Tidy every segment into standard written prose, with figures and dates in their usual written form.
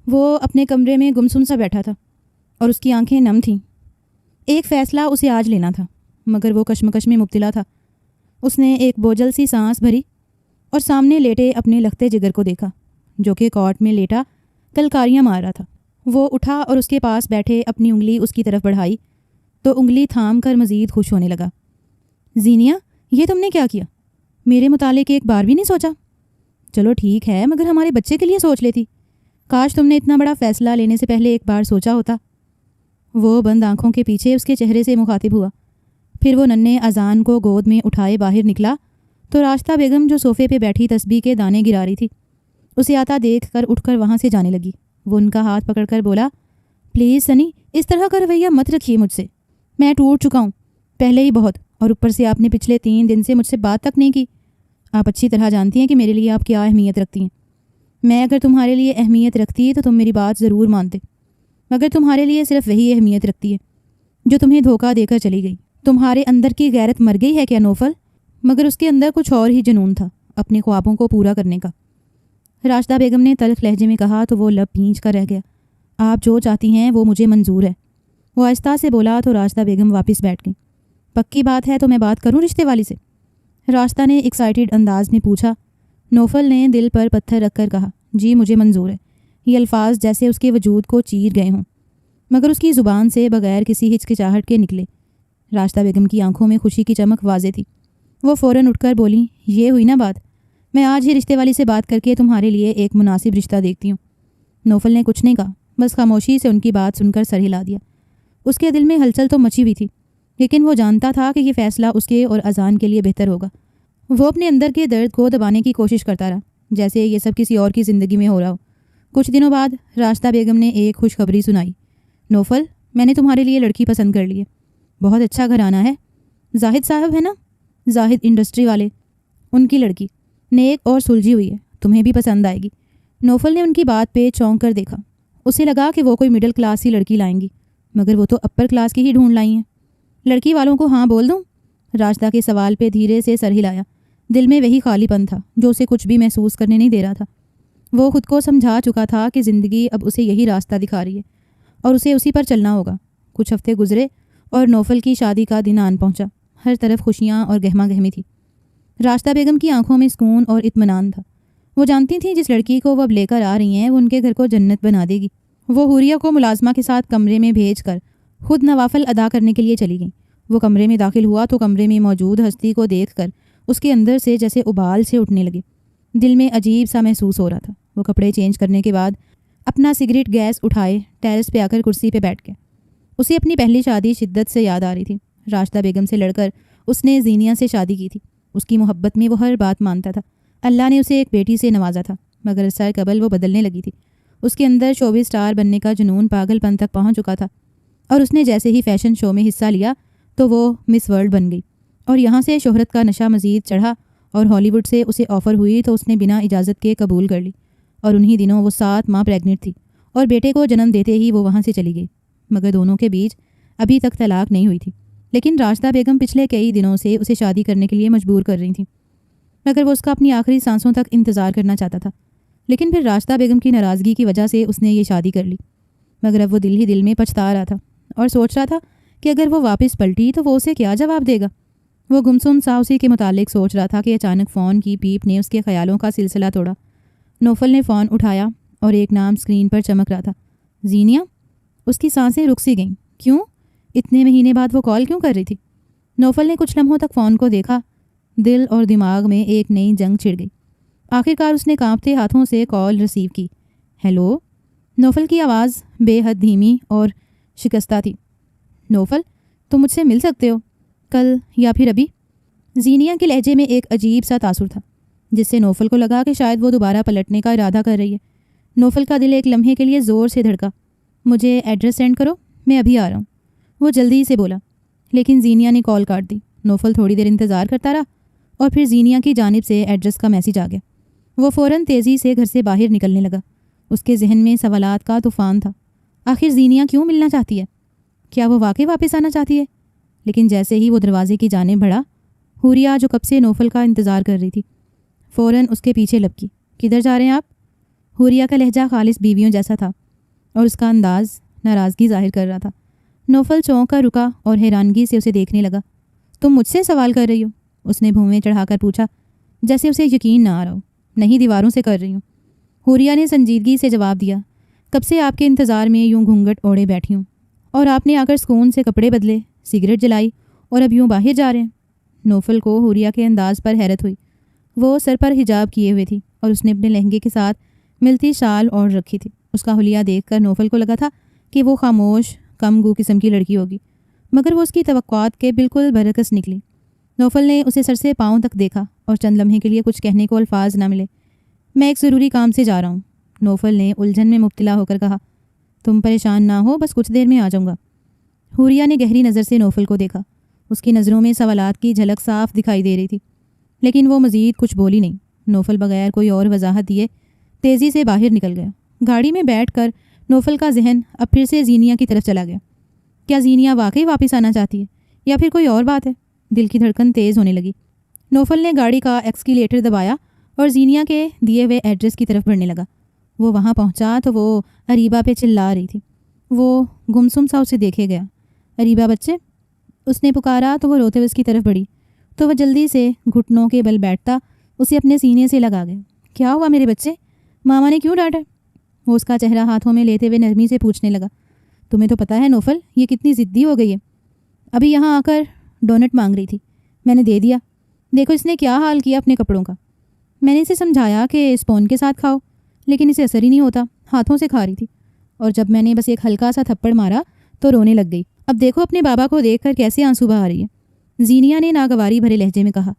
وہ اپنے کمرے میں گمسم سا بیٹھا تھا اور اس کی آنکھیں نم تھیں۔ ایک فیصلہ اسے آج لینا تھا، مگر وہ کشمکش میں مبتلا تھا۔ اس نے ایک بوجھل سی سانس بھری اور سامنے لیٹے اپنے لختے جگر کو دیکھا، جو کہ کاٹ میں لیٹا کلکاریاں مار رہا تھا۔ وہ اٹھا اور اس کے پاس بیٹھے اپنی انگلی اس کی طرف بڑھائی تو انگلی تھام کر مزید خوش ہونے لگا۔ زینیا، یہ تم نے کیا کیا؟ میرے متعلق ایک بار بھی نہیں سوچا؟ چلو ٹھیک ہے، مگر ہمارے بچے کے لیے سوچ لیتی۔ کاش تم نے اتنا بڑا فیصلہ لینے سے پہلے ایک بار سوچا ہوتا۔ وہ بند آنکھوں کے پیچھے اس کے چہرے سے مخاطب ہوا۔ پھر وہ ننھے اذان کو گود میں اٹھائے باہر نکلا تو راشدہ بیگم جو صوفے پہ بیٹھی تسبیح کے دانے گرا رہی تھی، اسے آتا دیکھ کر اٹھ کر وہاں سے جانے لگی۔ وہ ان کا ہاتھ پکڑ کر بولا، پلیز سنی، اس طرح کا رویہ مت رکھیے مجھ سے۔ میں ٹوٹ چکا ہوں پہلے ہی بہت، اور اوپر سے آپ نے پچھلے 3 دن سے مجھ سے بات تک نہیں کی۔ آپ اچھی طرح جانتی ہیں کہ میرے لیے آپ کیا اہمیت رکھتی ہیں۔ میں اگر تمہارے لیے اہمیت رکھتی تو تم میری بات ضرور مانتے، مگر تمہارے لیے صرف وہی اہمیت رکھتی ہے جو تمہیں دھوکہ دے کر چلی گئی۔ تمہارے اندر کی غیرت مر گئی ہے کیا نوفل؟ مگر اس کے اندر کچھ اور ہی جنون تھا، اپنے خوابوں کو پورا کرنے کا۔ راشدہ بیگم نے تلخ لہجے میں کہا تو وہ لب بھینچ کر رہ گیا۔ آپ جو چاہتی ہیں وہ مجھے منظور ہے، وہ آہستہ سے بولا تو راشدہ بیگم واپس بیٹھ گئی۔ پکی بات ہے تو میں بات کروں رشتے والی سے؟ راشدہ نے ایکسائٹیڈ انداز میں پوچھا۔ نوفل نے دل پر پتھر رکھ کر کہا، جی مجھے منظور ہے۔ یہ الفاظ جیسے اس کے وجود کو چیر گئے ہوں، مگر اس کی زبان سے بغیر کسی ہچکچاہٹ کے نکلے۔ راشدہ بیگم کی آنکھوں میں خوشی کی چمک واضح تھی۔ وہ فوراً اٹھ کر بولی، یہ ہوئی نا بات، میں آج ہی رشتے والی سے بات کر کے تمہارے لیے ایک مناسب رشتہ دیکھتی ہوں۔ نوفل نے کچھ نہیں کہا، بس خاموشی سے ان کی بات سن کر سر ہلا دیا۔ اس کے دل میں ہلچل تو مچی ہوئی تھی، لیکن وہ جانتا تھا کہ یہ فیصلہ اس کے اور اذان کے لیے بہتر ہوگا۔ وہ اپنے اندر کے درد کو دبانے کی کوشش کرتا رہا، جیسے یہ سب کسی اور کی زندگی میں ہو رہا ہو۔ کچھ دنوں بعد راشدہ بیگم نے ایک خوشخبری سنائی، نوفل، میں نے تمہارے لیے لڑکی پسند کر لی ہے۔ بہت اچھا گھرانہ ہے، زاہد صاحب ہے نا، زاہد انڈسٹری والے، ان کی لڑکی نیک اور سلجھی ہوئی ہے، تمہیں بھی پسند آئے گی۔ نوفل نے ان کی بات پہ چونک کر دیکھا۔ اسے لگا کہ وہ کوئی مڈل کلاس کی لڑکی لائیں گی، مگر وہ تو اپر کلاس کی ہی ڈھونڈ لائی ہیں۔ لڑکی والوں کو ہاں بول دوں؟ راشدہ کے سوال پہ دھیرے سے سر ہلایا۔ دل میں وہی خالی پن تھا جو اسے کچھ بھی محسوس کرنے نہیں دے رہا تھا۔ وہ خود کو سمجھا چکا تھا کہ زندگی اب اسے یہی راستہ دکھا رہی ہے اور اسے اسی پر چلنا ہوگا۔ کچھ ہفتے گزرے اور نوفل کی شادی کا دن آن پہنچا۔ ہر طرف خوشیاں اور گہما گہمی تھی۔ راشدہ بیگم کی آنکھوں میں سکون اور اطمینان تھا۔ وہ جانتی تھیں جس لڑکی کو وہ اب لے کر آ رہی ہیں وہ ان کے گھر کو جنت بنا دے گی۔ وہ حوریہ کو ملازمہ کے ساتھ کمرے میں بھیج کر خود نوافل ادا کرنے کے لیے چلی گئیں۔ وہ کمرے میں داخل ہوا تو کمرے میں موجود ہستی کو دیکھ کر اس کے اندر سے جیسے ابال سے اٹھنے لگے۔ دل میں عجیب سا محسوس ہو رہا تھا۔ وہ کپڑے چینج کرنے کے بعد اپنا سگریٹ گیس اٹھائے ٹیرس پہ آ کر کرسی پہ بیٹھ گیا۔ اسے اپنی پہلی شادی شدت سے یاد آ رہی تھی۔ راشدہ بیگم سے لڑ کر اس نے زینیا سے شادی کی تھی۔ اس کی محبت میں وہ ہر بات مانتا تھا۔ اللہ نے اسے ایک بیٹی سے نوازا تھا، مگر سر قبل وہ بدلنے لگی تھی۔ اس کے اندر شوبی سٹار بننے کا جنون پاگل پن تک پہنچ چکا تھا، اور اس نے جیسے ہی فیشن شو میں حصہ لیا تو وہ مس ورلڈ بن گئی۔ اور یہاں سے شہرت کا نشہ مزید چڑھا اور ہالی ووڈ سے اسے آفر ہوئی تو اس نے بنا اجازت کے قبول کر لی۔ اور انہی دنوں وہ 7 ماہ پریگننٹ تھی اور بیٹے کو جنم دیتے ہی وہ وہاں سے چلی گئی۔ مگر دونوں کے بیچ ابھی تک طلاق نہیں ہوئی تھی، لیکن راشدہ بیگم پچھلے کئی دنوں سے اسے شادی کرنے کے لیے مجبور کر رہی تھیں، مگر وہ اس کا اپنی آخری سانسوں تک انتظار کرنا چاہتا تھا۔ لیکن پھر راشدہ بیگم کی ناراضگی کی وجہ سے اس نے یہ شادی کر لی۔ مگر اب وہ دل ہی دل میں پچھتا رہا تھا اور سوچ رہا تھا کہ اگر وہ واپس پلٹی تو وہ اسے کیا جواب دے گا۔ وہ گمسم سا اسی کے متعلق سوچ رہا تھا کہ اچانک فون کی پیپ نے اس کے خیالوں کا سلسلہ توڑا۔ نوفل نے فون اٹھایا اور ایک نام سکرین پر چمک رہا تھا، زینیا۔ اس کی سانسیں رک سی گئیں۔ کیوں؟ اتنے مہینے بعد وہ کال کیوں کر رہی تھی؟ نوفل نے کچھ لمحوں تک فون کو دیکھا۔ دل اور دماغ میں ایک نئی جنگ چھڑ گئی۔ آخرکار اس نے کانپتے ہاتھوں سے کال ریسیو کی۔ ہیلو؟ نوفل کی آواز بے حد دھیمی اور شکستہ تھی۔ نوفل، تم مجھ سے مل سکتے ہو، کل یا پھر ابھی؟ زینیا کے لہجے میں ایک عجیب سا تاثر تھا، جس سے نوفل کو لگا کہ شاید وہ دوبارہ پلٹنے کا ارادہ کر رہی ہے۔ نوفل کا دل ایک لمحے کے لیے زور سے دھڑکا۔ مجھے ایڈریس سینڈ کرو، میں ابھی آ رہا ہوں، وہ جلدی سے بولا۔ لیکن زینیا نے کال کاٹ دی۔ نوفل تھوڑی دیر انتظار کرتا رہا اور پھر زینیا کی جانب سے ایڈریس کا میسیج آ گیا۔ وہ فوراً تیزی سے گھر سے باہر نکلنے لگا۔ اس کے ذہن میں سوالات کا طوفان تھا۔ آخر زینیا کیوں ملنا چاہتی ہے؟ کیا وہ واقعی واپس آنا چاہتی ہے؟ لیکن جیسے ہی وہ دروازے کی جانب بڑھا، حوریہ جو کب سے نوفل کا انتظار کر رہی تھی فوراً اس کے پیچھے لپکی۔ کدھر جا رہے ہیں آپ؟ حوریہ کا لہجہ خالص بیویوں جیسا تھا اور اس کا انداز ناراضگی ظاہر کر رہا تھا۔ نوفل چونک کر رکا اور حیرانگی سے اسے دیکھنے لگا۔ تم مجھ سے سوال کر رہی ہو؟ اس نے بھویں چڑھا کر پوچھا، جیسے اسے یقین نہ آ رہا ہو۔ نہیں، دیواروں سے کر رہی ہوں، حوریہ نے سنجیدگی سے جواب دیا۔ کب سے آپ کے انتظار میں یوں گھونگھٹ اوڑھے بیٹھی ہوں، اور آپ نے آ کر سکون سے کپڑے بدلے، سگریٹ جلائی اور اب یوں باہر جا رہے ہیں۔ نوفل کو حوریہ کے انداز پر حیرت ہوئی۔ وہ سر پر حجاب کیے ہوئے تھی اور اس نے اپنے لہنگے کے ساتھ ملتی شال اوڑھ رکھی تھی۔ اس کا حلیہ دیکھ کر نوفل کو لگا تھا کہ وہ خاموش کم گو قسم کی لڑکی ہوگی، مگر وہ اس کی توقعات کے بالکل برعکس نکلی۔ نوفل نے اسے سر سے پاؤں تک دیکھا اور چند لمحے کے لیے کچھ کہنے کو الفاظ نہ ملے۔ میں ایک ضروری کام سے جا رہا ہوں، نوفل نے الجھن میں مبتلا ہو کر کہا۔ تم پریشان نہ ہو، بس کچھ دیر میں آ جاؤں گا۔ حوریہ نے گہری نظر سے نوفل کو دیکھا۔ اس کی نظروں میں سوالات کی جھلک صاف دکھائی دے رہی تھی، لیکن وہ مزید کچھ بولی نہیں۔ نوفل بغیر کوئی اور وضاحت دیے تیزی سے باہر نکل گیا۔ گاڑی میں بیٹھ کر نوفل کا ذہن اب پھر سے زینیا کی طرف چلا گیا۔ کیا زینیا واقعی واپس آنا چاہتی ہے یا پھر کوئی اور بات ہے؟ دل کی دھڑکن تیز ہونے لگی۔ نوفل نے گاڑی کا ایکسکیلیٹر دبایا اور زینیا کے دیے ہوئے ایڈریس کی طرف بڑھنے لگا۔ وہ وہاں پہنچا تو وہ اریبہ پہ چلا رہی تھی۔ وہ گمسم سا اسے دیکھے گیا۔ اریبہ بچے، اس نے پکارا تو وہ روتے ہوئے اس کی طرف بڑھی تو وہ جلدی سے گھٹنوں کے بل بیٹھتا اسے اپنے سینے سے لگا گیا۔ کیا ہوا میرے بچے؟ ماما نے کیوں ڈانٹا؟ وہ اس کا چہرہ ہاتھوں میں لیتے ہوئے نرمی سے پوچھنے لگا۔ تمہیں تو پتہ ہے نوفل، یہ کتنی ضدی ہو گئی ہے۔ ابھی یہاں آ کر ڈونٹ مانگ رہی تھی، میں نے دے دیا۔ دیکھو اس نے کیا حال کیا اپنے کپڑوں کا۔ میں نے اسے سمجھایا کہ اسپون کے ساتھ کھاؤ، لیکن اسے اثر ہی نہیں ہوتا، ہاتھوں سے کھا رہی تھی، اور جب میں نے بس ایک ہلکا سا تھپڑ مارا تو رونے لگ گئی۔ اب دیکھو اپنے بابا کو دیکھ کر کیسے آنسو بہا رہی ہے، زینیا نے ناگواری بھرے لہجے میں کہا۔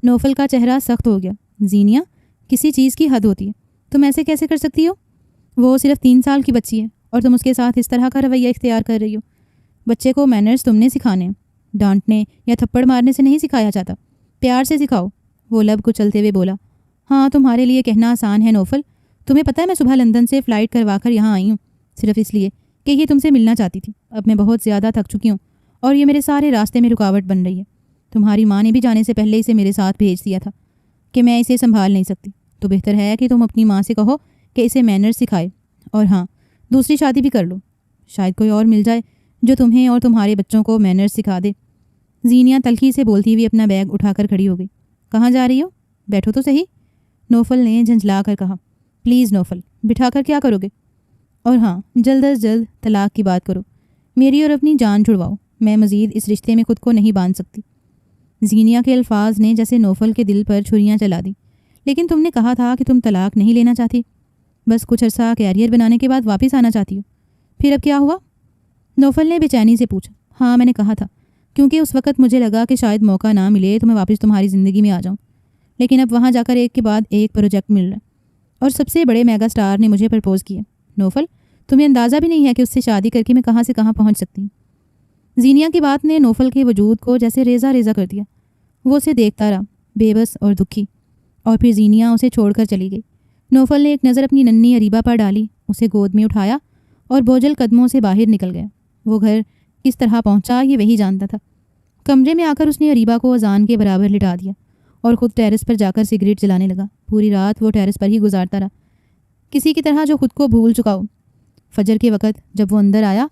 نوفل کا چہرہ سخت ہو گیا۔ زینیا، کسی چیز کی حد ہوتی ہے، تم ایسے کیسے کر سکتی ہو؟ وہ صرف 3 سال کی بچی ہے اور تم اس کے ساتھ اس طرح کا رویہ اختیار کر رہی ہو۔ بچے کو مینرز تم نے سکھانے ہیں، ڈانٹنے یا تھپڑ مارنے سے نہیں سکھایا جاتا، پیار سے سکھاؤ۔ وہ لب کچلتے ہوئے بولا۔ ہاں، تمہارے لیے کہنا آسان ہے نوفل، تمہیں پتہ ہے میں صبح لندن سے فلائٹ کروا کر یہاں آئی ہوں صرف اس لیے کہ یہ تم سے ملنا چاہتی تھی۔ اب میں بہت زیادہ تھک چکی ہوں اور یہ میرے سارے راستے میں رکاوٹ بن رہی ہے۔ تمہاری ماں نے بھی جانے سے پہلے اسے میرے ساتھ بھیج دیا تھا کہ میں اسے سنبھال نہیں سکتی، تو بہتر ہے کہ تم اپنی ماں سے کہو کہ اسے مینرز سکھائے، اور ہاں، دوسری شادی بھی کر لو، شاید کوئی اور مل جائے جو تمہیں اور تمہارے بچوں کو مینرز سکھا دے۔ زینیا تلخی سے بولتی ہوئی اپنا بیگ اٹھا کر کھڑی ہو گئی۔ کہاں جا رہی ہو؟ بیٹھو تو صحیح، نوفل نے جھنجھلا کر کہا۔ پلیز نوفل، بٹھا کر کیا کرو گے؟ اور ہاں، جلد از جلد طلاق کی بات کرو، میری اور اپنی جان چھڑواؤ، میں مزید اس رشتے میں خود کو نہیں باندھ سکتی۔ زینیا کے الفاظ نے جیسے نوفل کے دل پر چھریاں چلا دیں۔ لیکن تم نے کہا تھا کہ تم طلاق نہیں لینا چاہتی، بس کچھ عرصہ کیریئر بنانے کے بعد واپس آنا چاہتی ہو، پھر اب کیا ہوا؟ نوفل نے بے چینی سے پوچھا۔ ہاں، میں نے کہا تھا، کیونکہ اس وقت مجھے لگا کہ شاید موقع نہ ملے تو میں واپس تمہاری زندگی میں آ جاؤں، لیکن اب وہاں جا کر ایک کے بعد ایک پروجیکٹ مل رہا ہے اور سب سے بڑے میگا سٹار نے مجھے پرپوز کیا۔ نوفل، تمہیں اندازہ بھی نہیں ہے کہ اس سے شادی کر کے میں کہاں سے کہاں پہنچ سکتی ہوں۔ زینیا کی بات نے نوفل کے وجود کو جیسے ریزہ ریزہ کر دیا۔ وہ اسے دیکھتا رہا، بے بس اور دکھی، اور پھر زینیا اسے چھوڑ کر چلی گئی۔ نوفل نے ایک نظر اپنی ننھی اریبہ پر ڈالی، اسے گود میں اٹھایا اور بوجھل قدموں سے باہر نکل گیا۔ وہ گھر کس طرح پہنچا یہ وہی جانتا تھا۔ کمرے میں آ کر اس نے اریبہ کو اذان کے برابر لٹا دیا اور خود ٹیرس پر جا کر سگریٹ جلانے لگا۔ پوری رات وہ ٹیرس پر ہی گزارتا رہا، کسی کی طرح جو خود کو بھول چکا ہو۔ فجر کے وقت جب وہ اندر آیا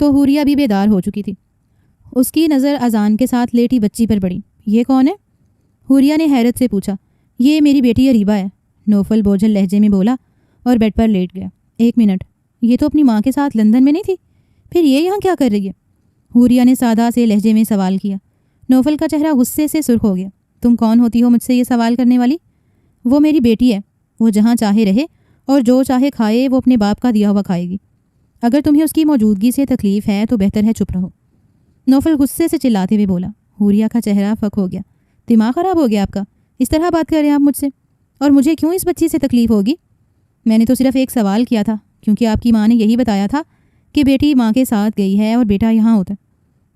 تو حوریہ بھی بیدار ہو چکی تھی۔ اس کی نظر اذان کے ساتھ لیٹی بچی پر پڑی۔ یہ کون ہے؟ حوریہ نے حیرت سے پوچھا۔ یہ میری بیٹی اریبہ ہے، نوفل بوجھل لہجے میں بولا اور بیڈ پر لیٹ گیا۔ 1 منٹ، یہ تو اپنی ماں کے ساتھ لندن میں نہیں تھی، پھر یہ یہاں کیا کر رہی ہے؟ حوریہ نے سادہ سے لہجے میں سوال کیا۔ نوفل کا چہرہ غصے سے سرخ ہو گیا۔ تم کون ہوتی ہو مجھ سے یہ سوال کرنے والی؟ وہ میری بیٹی ہے، وہ جہاں چاہے رہے اور جو چاہے کھائے، وہ اپنے باپ کا دیا ہوا کھائے گی۔ اگر تمہیں اس کی موجودگی سے تکلیف ہے تو بہتر ہے چپ رہو، نوفل غصے سے چلاتے ہوئے بولا۔ حوریہ کا چہرہ فک ہو گیا۔ دماغ خراب ہو گیا آپ کا؟ اس طرح بات کر رہے ہیں آپ مجھ سے؟ اور مجھے کیوں اس بچی سے تکلیف ہوگی؟ میں نے تو صرف ایک سوال کیا تھا، کیونکہ آپ کی ماں نے یہی بتایا تھا کہ بیٹی ماں کے ساتھ گئی ہے اور بیٹا یہاں ہوتا ہے۔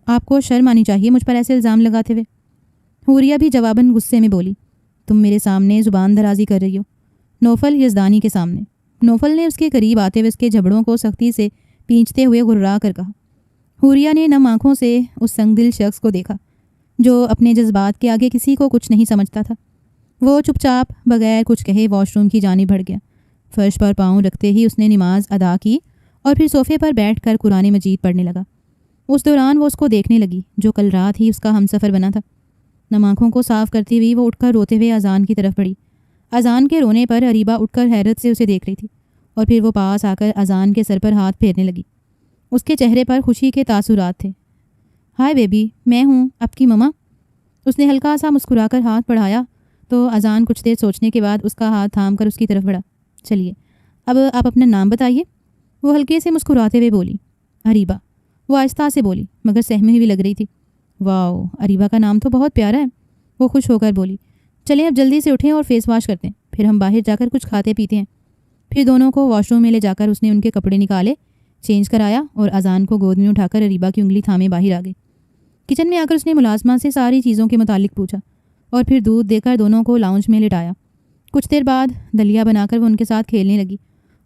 آپ کو شرم آنی چاہیے مجھ پر ایسے الزام لگاتے ہوئے۔ حوریہ بھی جواباً غصے میں بولی۔ تم میرے سامنے زبان درازی کر رہی ہو، نوفل یزدانی کے سامنے۔ نوفل نے اس کے قریب آتے ہوئے اس کے جبڑوں کو سختی سے پینچتے ہوئے گھررا کر کہا۔ حوریہ نے نم آنکھوں سے اس سنگ دل شخص کو دیکھا جو اپنے جذبات کے آگے کسی کو کچھ نہیں سمجھتا تھا۔ وہ چپ چاپ بغیر کچھ کہے واش روم کی جانب بڑھ گیا۔ فرش پر پاؤں رکھتے ہی اس نے نماز ادا کی اور پھر صوفے پر بیٹھ کر قرآن مجید پڑھنے لگا۔ اس دوران وہ اس کو دیکھنے لگی جو کل رات ہی اس کا ہم سفر بنا تھا۔ نم آنکھوں کو صاف کرتی ہوئی وہ اٹھ کر روتے ہوئے اذان کی طرف بڑھی۔ اذان کے رونے پر اریبہ اٹھ کر حیرت سے اسے دیکھ رہی تھی اور پھر وہ پاس آ کر اذان کے سر پر ہاتھ پھیرنے لگی۔ اس کے چہرے پر خوشی کے تاثرات تھے۔ ہائے بیبی، میں ہوں آپ کی مما۔ اس نے ہلکا سا مسکرا کر ہاتھ بڑھایا تو اذان کچھ دیر سوچنے کے بعد اس کا ہاتھ تھام کر اس کی طرف بڑھا۔ چلیے اب آپ اپنا نام بتائیے، وہ ہلکے سے مسکراتے ہوئے بولی۔ اریبہ، وہ آہستہ سے بولی مگر سہمی ہوئی لگ رہی تھی۔ واو، اریبہ کا نام تو بہت پیارا ہے، وہ خوش ہو کر بولی۔ چلیں اب جلدی سے اٹھیں اور فیس واش کرتے ہیں، پھر ہم باہر جا کر کچھ کھاتے پیتے ہیں۔ پھر دونوں کو واش روم میں لے جا کر اس نے ان کے کپڑے نکالے، چینج کرایا اور اذان کو گود میں اٹھا کر اریبہ کی انگلی تھامے باہر آ گئی۔ کچن میں آ کر اس نے ملازمہ سے ساری چیزوں کے متعلق پوچھا اور پھر دودھ دے کر دونوں کو لاؤنج میں لٹایا۔ کچھ دیر بعد دلیا بنا کر وہ ان کے ساتھ کھیلنے لگی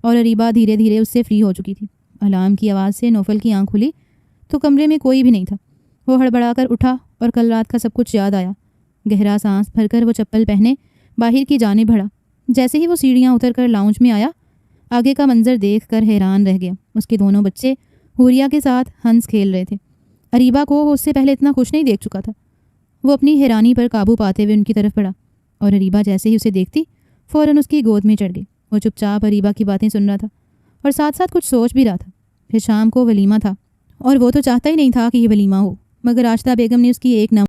اور اریبہ دھیرے دھیرے اس سے فری ہو چکی تھی۔ الارم کی آواز سے نوفل کی آنکھ کھلی تو کمرے میں کوئی بھی نہیں تھا۔ وہ ہڑبڑا کر اٹھا اور کل رات کا سب کچھ یاد آیا۔ گہرا سانس بھر کر وہ چپل پہنے باہر کی جانب بڑھا۔ جیسے ہی وہ سیڑھیاں اتر کر لاؤنج میں آیا، آگے کا منظر دیکھ کر حیران رہ گیا۔ اس کے دونوں بچے حوریہ کے ساتھ ہنس کھیل رہے تھے۔ اریبہ کو وہ اس سے پہلے اتنا خوش نہیں دیکھ چکا تھا۔ وہ اپنی حیرانی پر قابو پاتے ہوئے ان کی طرف بڑھا اور اریبہ جیسے ہی اسے دیکھتی فوراً اس کی گود میں چڑھ گئی۔ وہ چپ چاپ اریبہ کی باتیں سن رہا تھا اور ساتھ ساتھ کچھ سوچ بھی رہا تھا۔ پھر شام کو ولیمہ تھا اور وہ تو چاہتا ہی نہیں تھا کہ یہ ولیمہ ہو، مگر راشدہ بیگم نے اس کی ایک نہ